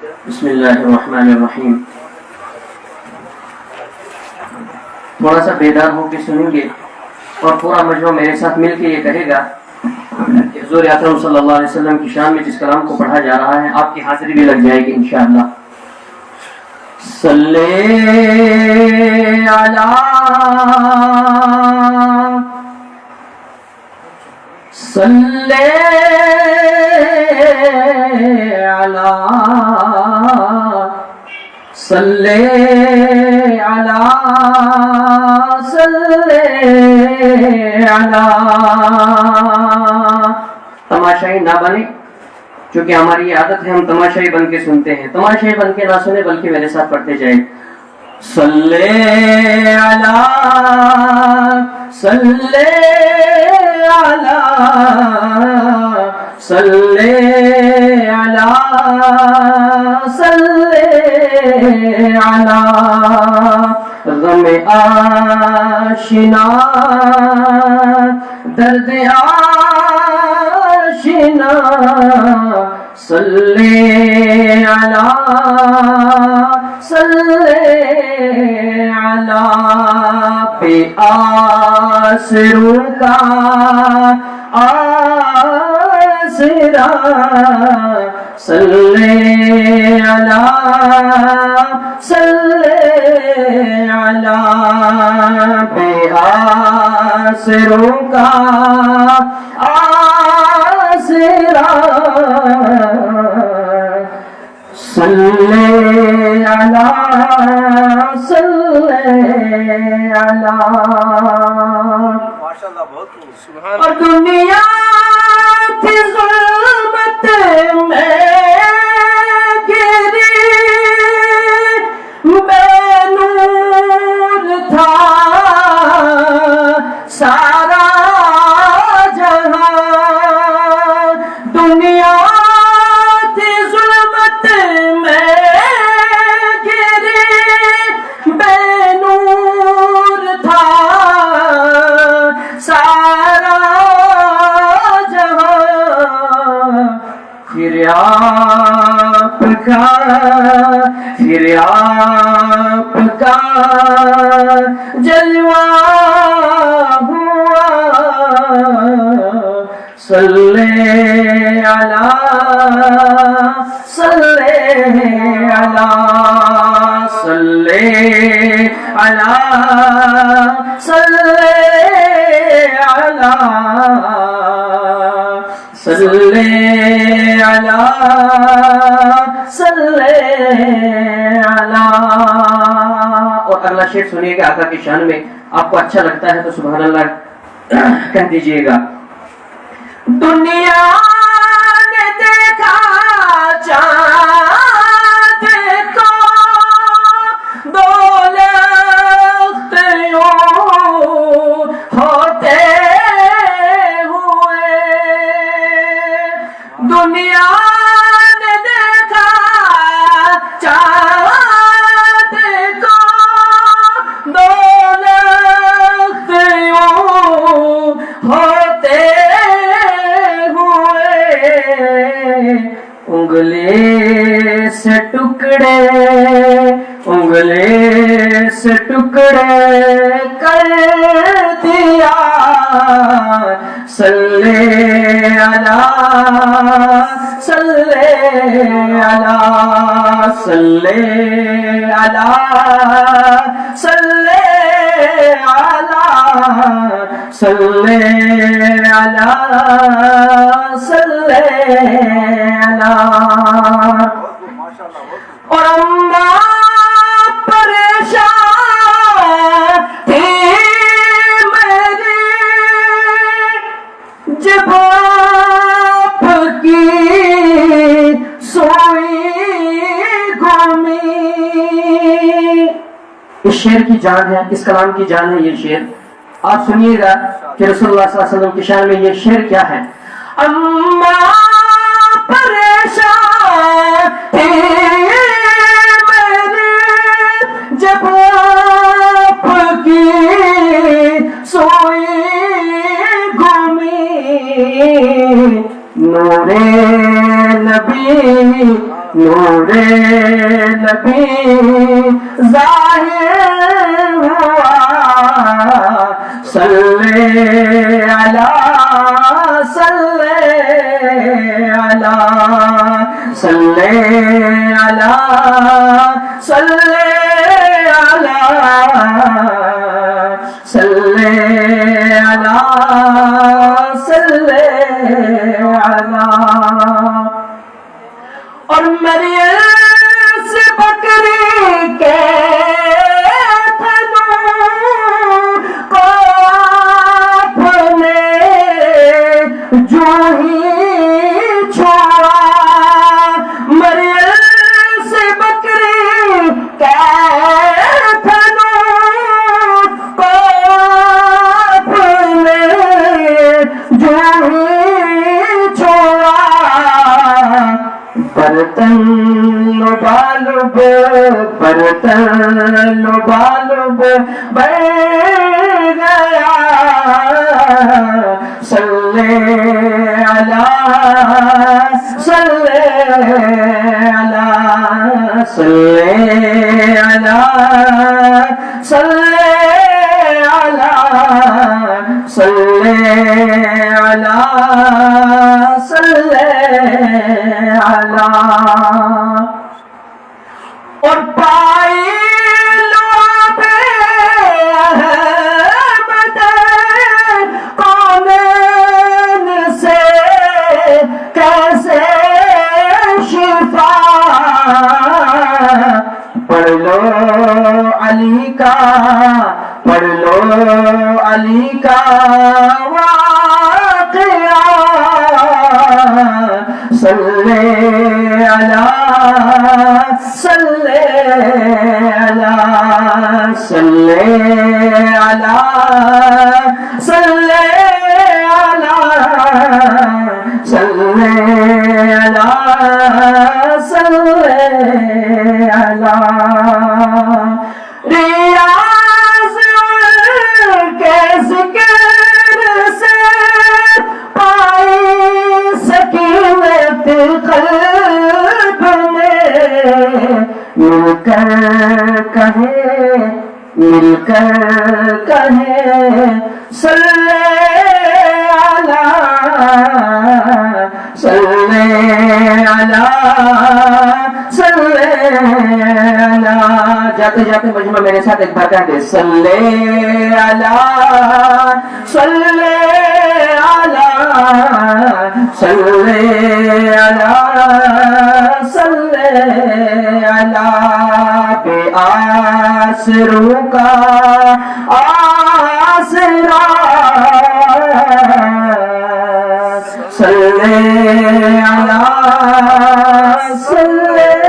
بسم اللہ الرحمن الرحیم. تھوڑا سا بیدار ہو کے سنیں گے اور پورا مجمع میرے ساتھ مل کے یہ کہے گا کہ حضور اکرم صلی اللہ علیہ وسلم کی شان میں جس کلام کو پڑھا جا رہا ہے آپ کی حاضری بھی لگ جائے گی انشاءاللہ. صلی علی صلی علی صلی علی صلی علی. تماشائی نہ بنے، چونکہ ہماری یہ عادت ہے ہم تماشائی بن کے سنتے ہیں. تماشائی بن کے نہ سنے بلکہ میرے ساتھ پڑھتے جائیں. صلی علی صلی علی صلی علی صلی علی. غم آشنا درد آشنا صلی علی صلی علی. بے آسروں کا آسرا صلی علی صلی علی. بے آسروں کا آسرا صلی علی صلی علی. اور دنیا کی ظلمت میں گری بے نور تھا سارا جہاں. دنیا کی ظلمت میں گری بے نور تھا سارا جہاں. پھر آپ کا جلوہ ہوا صلی علی صلی علی صلی علی صلی علی صلی علی صلی علی. اور اگلا شعر سنیے گا آقا کی شان میں. آپ کو اچھا لگتا ہے تو سبحان اللہ کہہ دیجئے گا. دنیا نے دیکھا چاند کو دولت یوں ہوتے ہوئے. دنیا نے دیکھا چاند کو دولت یوں ہوتے انگلی سے ٹکڑے کر دیا صلی علی صلی علی صلی علی صلی علی صلی علی صلی علی. اور اماں پریشان تھی میری جب آپ کی سوئی گھومی. اس شعر کی جان ہے، اس کلام کی جان ہے یہ شعر. آپ سنیے گا کہ رسول اللہ صلی اللہ علیہ وسلم کی شان میں یہ شعر کیا ہے. اماں پریشان تھی میری جب آپ کی سوئی گھومی. نور نبی نور نبی ظاہر ہوا صلی علی صلی علی صلی علی صلی علی صلی علی صلی علی اور مریم سے بکری کے تھنوں کو اپنے جو ہی چھوڑا مریم سے بکری کے تھنوں کو اپنے جو ہی چھوڑا برتن لبالب بڑھ گیا صلی علی صلی علی صلی علی صلی علی صلی علی صلی علی اور پائی لو بے احمد کونین سے کیسے شفا پڑھ لو علی کا پڑھ لو علی کا واقعہ صلی علی صلی علی صلی علی صلی علی صلی علی صلی علی ریاض کے ذکر سے پائی سکینت قلب میں مل کر کہے صلی علی صلی علی صلی علی جاتے جاتے مجمع میرے ساتھ ایک بار کہہ دے صلی علی صلی علی صلی علی صلی علی بے آسروں کا آسرا صلی علی صلی